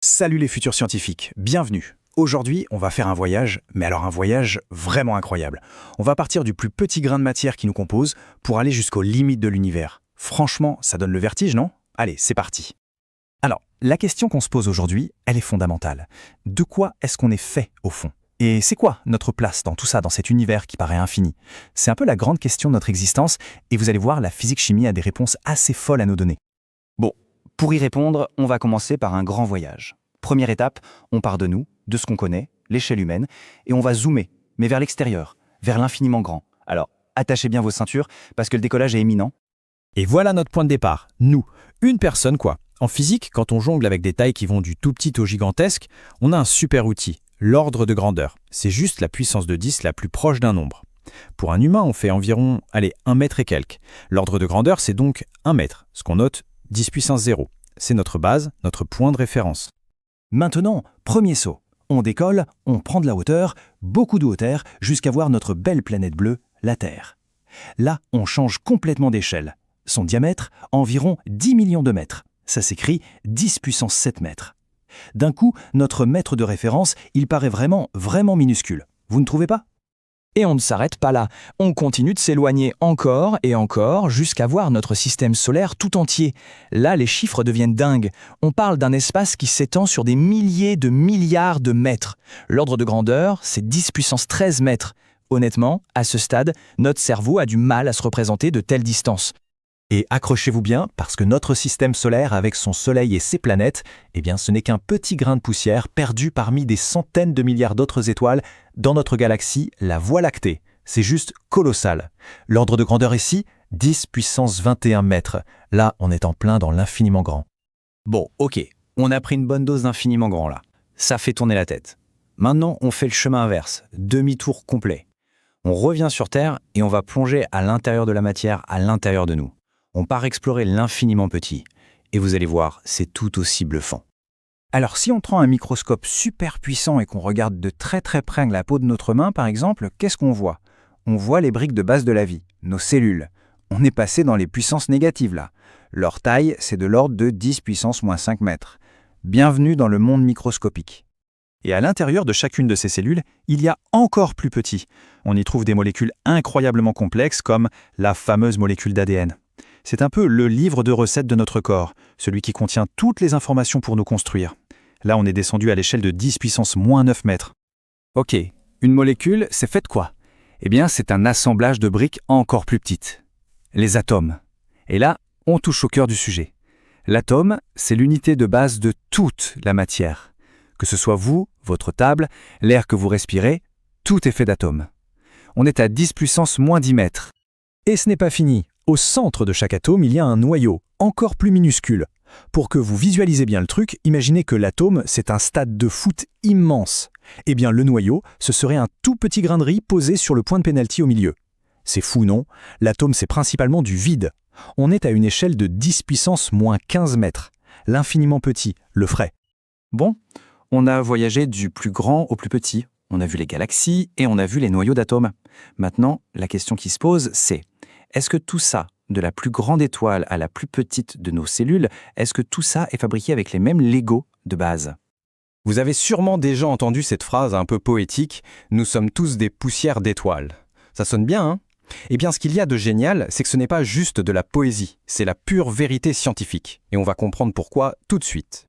Salut les futurs scientifiques, bienvenue. Aujourd'hui, on va faire un voyage, mais alors un voyage vraiment incroyable. On va partir du plus petit grain de matière qui nous compose pour aller jusqu'aux limites de l'univers. Franchement, ça donne le vertige, non? Allez, c'est parti. Alors, la question qu'on se pose aujourd'hui, elle est fondamentale. De quoi est-ce qu'on est fait, au fond? Et c'est quoi notre place dans tout ça, dans cet univers qui paraît infini? C'est un peu la grande question de notre existence, et vous allez voir, la physique-chimie a des réponses assez folles à nous donner. Bon, pour y répondre, on va commencer par un grand voyage. Première étape, on part de nous, de ce qu'on connaît, l'échelle humaine, et on va zoomer, mais vers l'extérieur, vers l'infiniment grand. Alors, attachez bien vos ceintures, parce que le décollage est imminent. Et voilà notre point de départ, nous. Une personne quoi. En physique, quand on jongle avec des tailles qui vont du tout petit au gigantesque, on a un super outil, l'ordre de grandeur. C'est juste la puissance de 10 la plus proche d'un nombre. Pour un humain, on fait environ, 1 mètre et quelques. L'ordre de grandeur, c'est donc 1 mètre, ce qu'on note 10 puissance 0. C'est notre base, notre point de référence. Maintenant, premier saut. On décolle, on prend de la hauteur, beaucoup de hauteur, jusqu'à voir notre belle planète bleue, la Terre. Là, on change complètement d'échelle. Son diamètre, environ 10 millions de mètres. Ça s'écrit 10 puissance 7 mètres. D'un coup, notre mètre de référence, il paraît vraiment minuscule. Vous ne trouvez pas? Et on ne s'arrête pas là. On continue de s'éloigner encore et encore jusqu'à voir notre système solaire tout entier. Là, les chiffres deviennent dingues. On parle d'un espace qui s'étend sur des milliers de milliards de mètres. L'ordre de grandeur, c'est 10 puissance 13 mètres. Honnêtement, à ce stade, notre cerveau a du mal à se représenter de telles distances. Et accrochez-vous bien, parce que notre système solaire, avec son Soleil et ses planètes, ce n'est qu'un petit grain de poussière perdu parmi des centaines de milliards d'autres étoiles dans notre galaxie, la Voie lactée. C'est juste colossal. L'ordre de grandeur ici, 10 puissance 21 mètres. Là, on est en plein dans l'infiniment grand. Bon, ok, on a pris une bonne dose d'infiniment grand là. Ça fait tourner la tête. Maintenant, on fait le chemin inverse, demi-tour complet. On revient sur Terre et on va plonger à l'intérieur de la matière, à l'intérieur de nous. On part explorer l'infiniment petit. Et vous allez voir, c'est tout aussi bluffant. Alors si on prend un microscope super puissant et qu'on regarde de très près la peau de notre main, par exemple, qu'est-ce qu'on voit? On voit les briques de base de la vie, nos cellules. On est passé dans les puissances négatives là. Leur taille, c'est de l'ordre de 10 puissance moins 5 mètres. Bienvenue dans le monde microscopique. Et à l'intérieur de chacune de ces cellules, il y a encore plus petit. On y trouve des molécules incroyablement complexes comme la fameuse molécule d'ADN. C'est un peu le livre de recettes de notre corps, celui qui contient toutes les informations pour nous construire. Là, on est descendu à l'échelle de 10 puissance moins 9 mètres. Ok, une molécule, c'est fait de quoi? Eh bien, c'est un assemblage de briques encore plus petites. Les atomes. Et là, on touche au cœur du sujet. L'atome, c'est l'unité de base de toute la matière. Que ce soit vous, votre table, l'air que vous respirez, tout est fait d'atomes. On est à 10 puissance moins 10 mètres. Et ce n'est pas fini. Au centre de chaque atome, il y a un noyau, encore plus minuscule. Pour que vous visualisez bien le truc, imaginez que l'atome, c'est un stade de foot immense. Eh bien, le noyau, ce serait un tout petit grain de riz posé sur le point de pénalty au milieu. C'est fou, non? L'atome, c'est principalement du vide. On est à une échelle de 10 puissance moins 15 mètres. L'infiniment petit, le frais. Bon, on a voyagé du plus grand au plus petit. On a vu les galaxies et on a vu les noyaux d'atomes. Maintenant, la question qui se pose, c'est: est-ce que tout ça, de la plus grande étoile à la plus petite de nos cellules, est-ce que tout ça est fabriqué avec les mêmes Legos de base? Vous avez sûrement déjà entendu cette phrase un peu poétique « Nous sommes tous des poussières d'étoiles ». Ça sonne bien, hein? Eh bien, ce qu'il y a de génial, c'est que ce n'est pas juste de la poésie, c'est la pure vérité scientifique. Et on va comprendre pourquoi tout de suite.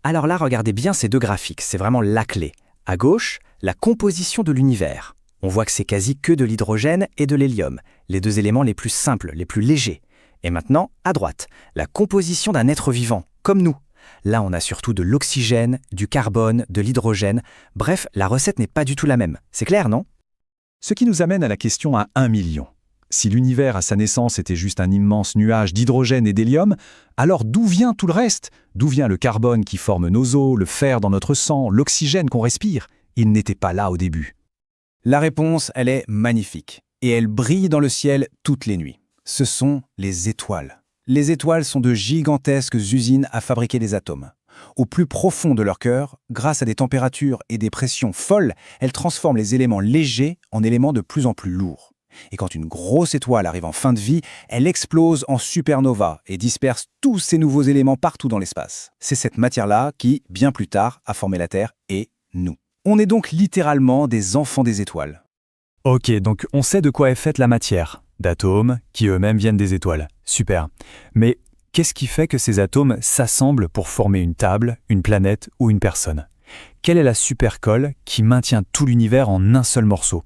Alors là, regardez bien ces deux graphiques, c'est vraiment la clé. À gauche, la composition de l'univers. On voit que c'est quasi que de l'hydrogène et de l'hélium, les deux éléments les plus simples, les plus légers. Et maintenant, à droite, la composition d'un être vivant, comme nous. Là, on a surtout de l'oxygène, du carbone, de l'hydrogène. Bref, la recette n'est pas du tout la même. C'est clair, non? Ce qui nous amène à la question à 1 million. Si l'univers à sa naissance était juste un immense nuage d'hydrogène et d'hélium, alors d'où vient tout le reste? D'où vient le carbone qui forme nos os, le fer dans notre sang, l'oxygène qu'on respire? Il n'était pas là au début. La réponse, elle est magnifique. Et elle brille dans le ciel toutes les nuits. Ce sont les étoiles. Les étoiles sont de gigantesques usines à fabriquer des atomes. Au plus profond de leur cœur, grâce à des températures et des pressions folles, elles transforment les éléments légers en éléments de plus en plus lourds. Et quand une grosse étoile arrive en fin de vie, elle explose en supernova et disperse tous ces nouveaux éléments partout dans l'espace. C'est cette matière-là qui, bien plus tard, a formé la Terre et nous. On est donc littéralement des enfants des étoiles. Ok, donc on sait de quoi est faite la matière. D'atomes, qui eux-mêmes viennent des étoiles. Super. Mais qu'est-ce qui fait que ces atomes s'assemblent pour former une table, une planète ou une personne? Quelle est la supercolle qui maintient tout l'univers en un seul morceau?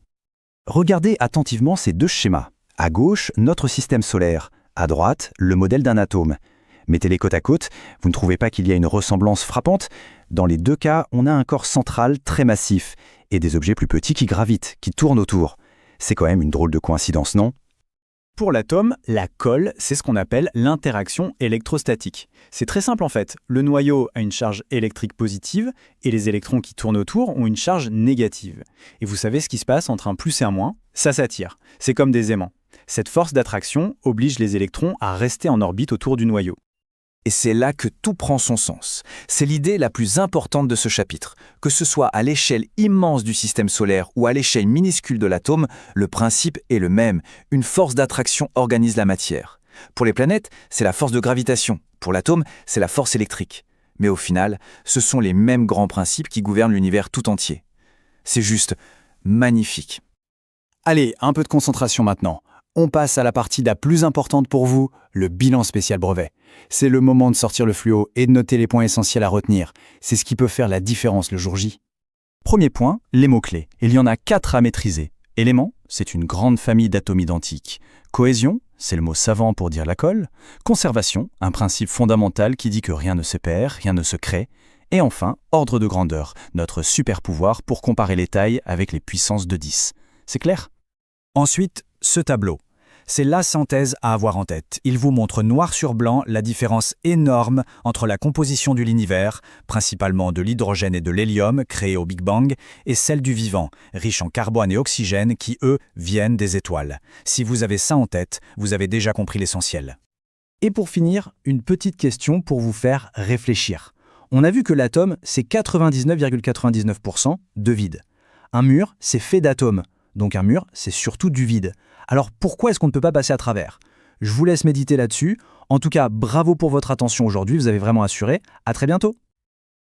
Regardez attentivement ces deux schémas. À gauche, notre système solaire. À droite, le modèle d'un atome. Mettez-les côte à côte, vous ne trouvez pas qu'il y a une ressemblance frappante? Dans les deux cas, on a un corps central très massif et des objets plus petits qui gravitent, qui tournent autour. C'est quand même une drôle de coïncidence, non? Pour l'atome, la colle, c'est ce qu'on appelle l'interaction électrostatique. C'est très simple en fait. Le noyau a une charge électrique positive et les électrons qui tournent autour ont une charge négative. Et vous savez ce qui se passe entre un plus et un moins? Ça s'attire. C'est comme des aimants. Cette force d'attraction oblige les électrons à rester en orbite autour du noyau. Et c'est là que tout prend son sens. C'est l'idée la plus importante de ce chapitre. Que ce soit à l'échelle immense du système solaire ou à l'échelle minuscule de l'atome, le principe est le même. Une force d'attraction organise la matière. Pour les planètes, c'est la force de gravitation. Pour l'atome, c'est la force électrique. Mais au final, ce sont les mêmes grands principes qui gouvernent l'univers tout entier. C'est juste magnifique. Allez, un peu de concentration maintenant. On passe à la partie la plus importante pour vous, le bilan spécial brevet. C'est le moment de sortir le fluo et de noter les points essentiels à retenir. C'est ce qui peut faire la différence le jour J. Premier point, les mots-clés. Il y en a 4 à maîtriser. Élément, c'est une grande famille d'atomes identiques. Cohésion, c'est le mot savant pour dire la colle. Conservation, un principe fondamental qui dit que rien ne se perd, rien ne se crée. Et enfin, ordre de grandeur, notre super pouvoir pour comparer les tailles avec les puissances de 10. C'est clair? Ensuite, ce tableau. C'est la synthèse à avoir en tête. Il vous montre noir sur blanc la différence énorme entre la composition de l'univers, principalement de l'hydrogène et de l'hélium créés au Big Bang, et celle du vivant, riche en carbone et oxygène qui, eux, viennent des étoiles. Si vous avez ça en tête, vous avez déjà compris l'essentiel. Et pour finir, une petite question pour vous faire réfléchir. On a vu que l'atome, c'est 99,99% de vide. Un mur, c'est fait d'atomes. Donc un mur, c'est surtout du vide. Alors pourquoi est-ce qu'on ne peut pas passer à travers? Je vous laisse méditer là-dessus. En tout cas, bravo pour votre attention aujourd'hui, vous avez vraiment assuré. À très bientôt.